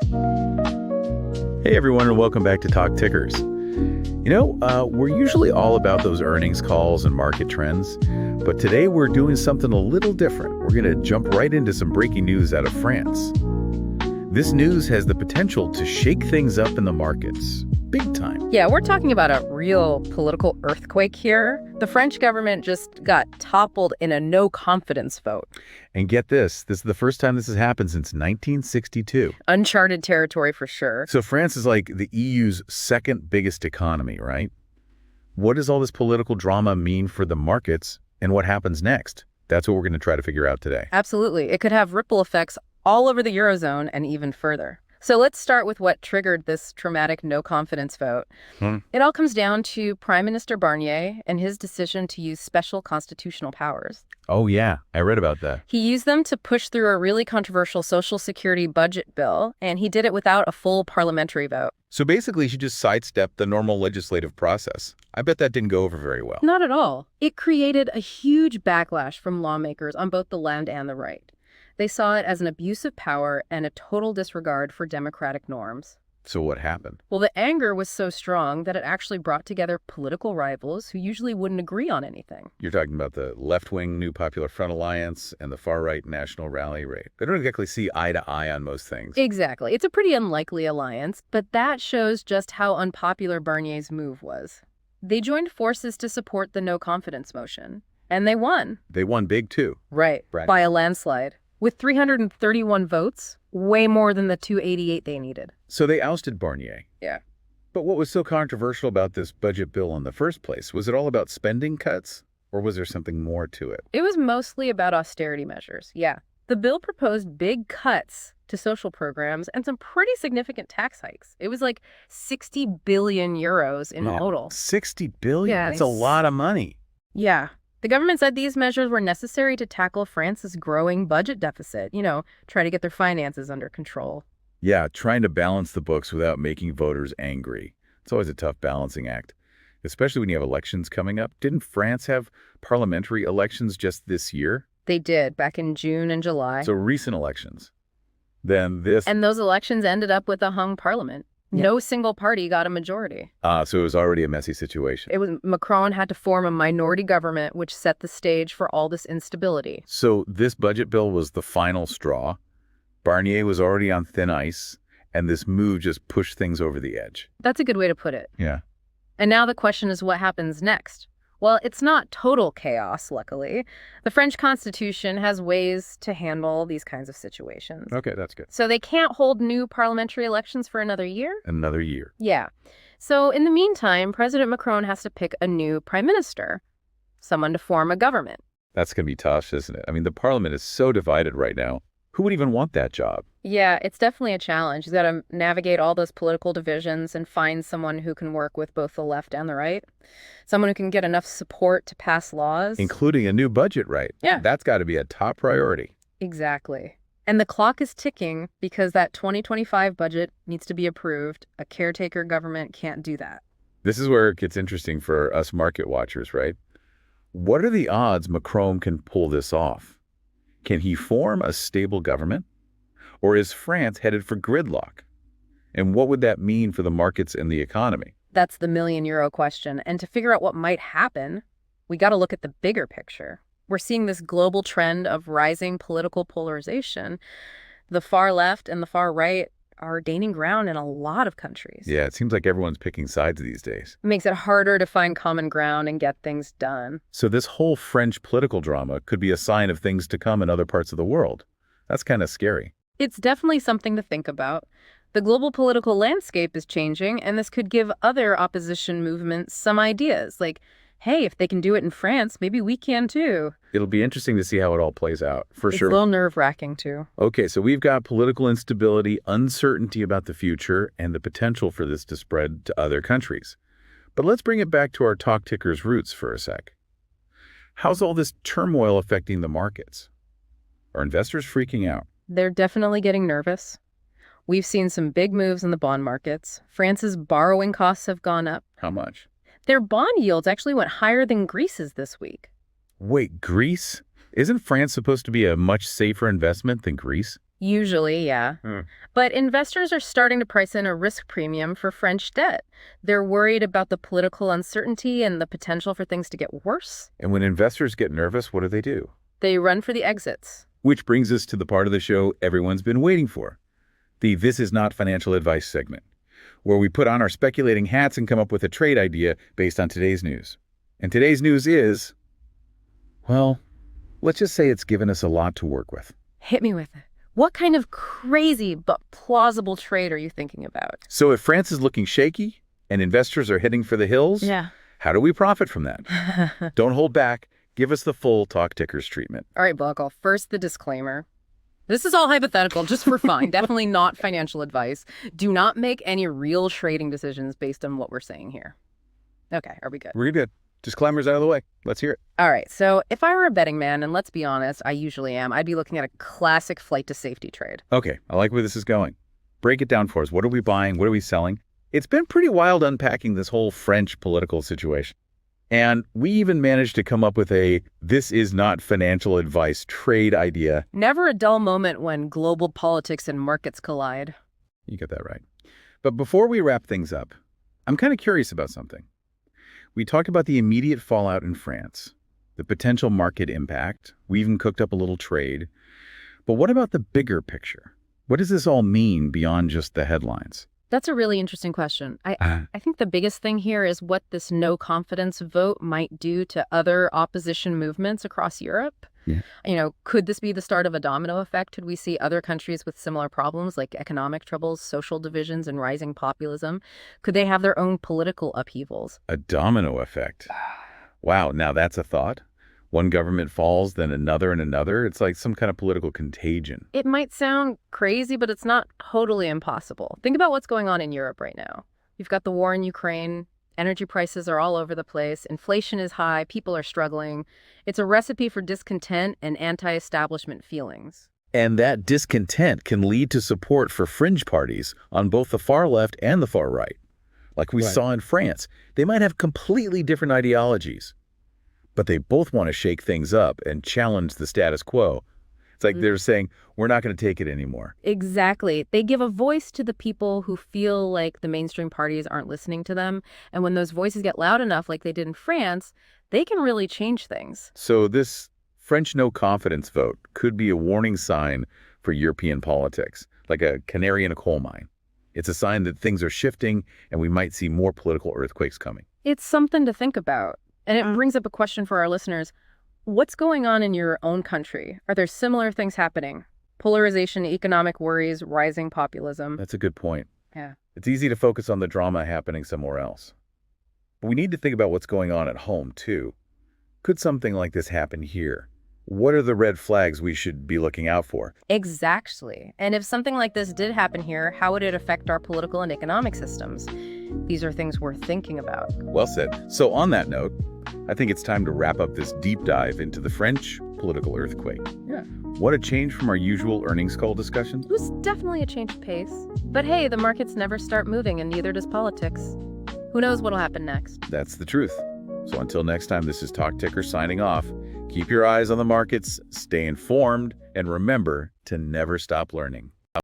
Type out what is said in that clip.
Hey everyone, and welcome back to Talk Tickers. We're usually all about those earnings calls and market trends, but today we're doing something a little different. We're going to jump right into some breaking news out of France. This news has the potential to shake things up in the markets, big time. Yeah, we're talking about a real political earthquake here. The French government just got toppled in a no-confidence vote. And get this is the first time this has happened since 1962. Uncharted territory for sure. So France is like the EU's second biggest economy, right? What does all this political drama mean for the markets, and what happens next? That's what we're going to try to figure out today. Absolutely. It could have ripple effects all over the Eurozone and even further. So let's start with what triggered this traumatic no-confidence vote. It all comes down to Prime Minister Barnier and his decision to use special constitutional powers. Oh, yeah. I read about that. He used them to push through a really controversial Social Security budget bill, and he did it without a full parliamentary vote. So basically, she just sidestepped the normal legislative process. I bet that didn't go over very well. Not at all. It created a huge backlash from lawmakers on both the left and the right. They saw it as an abuse of power and a total disregard for democratic norms. So what happened? Well, the anger was so strong that it actually brought together political rivals who usually wouldn't agree on anything. You're talking about the left-wing New Popular Front Alliance and the far-right National Rally, right? They don't exactly see eye to eye on most things. Exactly. It's a pretty unlikely alliance, but that shows just how unpopular Barnier's move was. They joined forces to support the no-confidence motion, and they won. They won big, too. Right. By a landslide. With 331 votes, way more than the 288 they needed. So they ousted Barnier. Yeah. But what was so controversial about this budget bill in the first place? Was it all about spending cuts, or was there something more to it? It was mostly about austerity measures, yeah. The bill proposed big cuts to social programs and some pretty significant tax hikes. It was like 60 billion euros in total. 60 billion? Yeah, That's a lot of money. Yeah. The government said these measures were necessary to tackle France's growing budget deficit, try to get their finances under control. Yeah, trying to balance the books without making voters angry. It's always a tough balancing act, especially when you have elections coming up. Didn't France have parliamentary elections just this year? They did, back in June and July. So recent elections. Then this... And those elections ended up with a hung parliament. Yeah. No single party got a majority. So it was already a messy situation. Macron had to form a minority government, which set the stage for all this instability. So this budget bill was the final straw. Barnier was already on thin ice, and this move just pushed things over the edge. That's a good way to put it. Yeah. And now the question is what happens next? Well, it's not total chaos, luckily. The French Constitution has ways to handle these kinds of situations. Okay, that's good. So they can't hold new parliamentary elections for another year? Another year. Yeah. So in the meantime, President Macron has to pick a new prime minister, someone to form a government. That's going to be tough, isn't it? I mean, the parliament is so divided right now. Who would even want that job? Yeah, it's definitely a challenge. You've got to navigate all those political divisions and find someone who can work with both the left and the right. Someone who can get enough support to pass laws. Including a new budget, right? Yeah. That's got to be a top priority. Exactly. And the clock is ticking because that 2025 budget needs to be approved. A caretaker government can't do that. This is where it gets interesting for us market watchers, right? What are the odds Macron can pull this off? Can he form a stable government? Or is France headed for gridlock? And what would that mean for the markets and the economy? That's the million-euro question. And to figure out what might happen, we got to look at the bigger picture. We're seeing this global trend of rising political polarization. The far left and the far right are gaining ground in a lot of countries. Yeah, it seems like everyone's picking sides these days. It makes it harder to find common ground and get things done. So this whole French political drama could be a sign of things to come in other parts of the world. That's kind of scary. It's definitely something to think about. The global political landscape is changing, and this could give other opposition movements some ideas, like, hey, if they can do it in France, maybe we can too. It'll be interesting to see how it all plays out, for sure. It's a little nerve-wracking too. Okay, so we've got political instability, uncertainty about the future, and the potential for this to spread to other countries. But let's bring it back to our Talk Tickers roots for a sec. How's all this turmoil affecting the markets? Are investors freaking out? They're definitely getting nervous. We've seen some big moves in the bond markets. France's borrowing costs have gone up. How much? Their bond yields actually went higher than Greece's this week. Wait, Greece? Isn't France supposed to be a much safer investment than Greece? Usually, yeah. Hmm. But investors are starting to price in a risk premium for French debt. They're worried about the political uncertainty and the potential for things to get worse. And when investors get nervous, what do? They run for the exits. Which brings us to the part of the show everyone's been waiting for, the This Is Not Financial Advice segment, where we put on our speculating hats and come up with a trade idea based on today's news. And today's news is, well, let's just say it's given us a lot to work with. Hit me with it. What kind of crazy but plausible trade are you thinking about? So if France is looking shaky and investors are heading for the hills, Yeah. how do we profit from that? Don't hold back. Give us the full Talk Tickers treatment. All right, Buckle. First, the disclaimer. This is all hypothetical, just for fun. Definitely not financial advice. Do not make any real trading decisions based on what we're saying here. Okay, are we good? We're good. Disclaimer's out of the way. Let's hear it. All right, so if I were a betting man, and let's be honest, I usually am, I'd be looking at a classic flight to safety trade. Okay, I like where this is going. Break it down for us. What are we buying? What are we selling? It's been pretty wild unpacking this whole French political situation. And we even managed to come up with a This Is Not Financial Advice trade idea. Never a dull moment when global politics and markets collide. You get that right. But before we wrap things up, I'm kind of curious about something. We talked about the immediate fallout in France, the potential market impact. We even cooked up a little trade. But what about the bigger picture? What does this all mean beyond just the headlines? That's a really interesting question. I think the biggest thing here is what this no confidence vote might do to other opposition movements across Europe. Yeah. You know, could this be the start of a domino effect? Could we see other countries with similar problems like economic troubles, social divisions, and rising populism? Could they have their own political upheavals? A domino effect. Wow, now that's a thought. One government falls, then another and another. It's like some kind of political contagion. It might sound crazy, but it's not totally impossible. Think about what's going on in Europe right now. You've got the war in Ukraine. Energy prices are all over the place. Inflation is high. People are struggling. It's a recipe for discontent and anti-establishment feelings. And that discontent can lead to support for fringe parties on both the far left and the far right. Like we saw in France, they might have completely different ideologies, but they both want to shake things up and challenge the status quo. It's like they're saying, we're not going to take it anymore. Exactly. They give a voice to the people who feel like the mainstream parties aren't listening to them. And when those voices get loud enough, like they did in France, they can really change things. So this French no confidence vote could be a warning sign for European politics, like a canary in a coal mine. It's a sign that things are shifting and we might see more political earthquakes coming. It's something to think about. And it brings up a question for our listeners. What's going on in your own country? Are there similar things happening? Polarization, economic worries, rising populism. That's a good point. Yeah. It's easy to focus on the drama happening somewhere else. But we need to think about what's going on at home, too. Could something like this happen here? What are the red flags we should be looking out for? Exactly. And if something like this did happen here, how would it affect our political and economic systems? These are things worth thinking about. Well said. So on that note, I think it's time to wrap up this deep dive into the French political earthquake. Yeah. What a change from our usual earnings call discussion. It was definitely a change of pace. But hey, the markets never start moving, and neither does politics. Who knows what'll happen next? That's the truth. So until next time, this is Talk Ticker signing off. Keep your eyes on the markets, stay informed, and remember to never stop learning.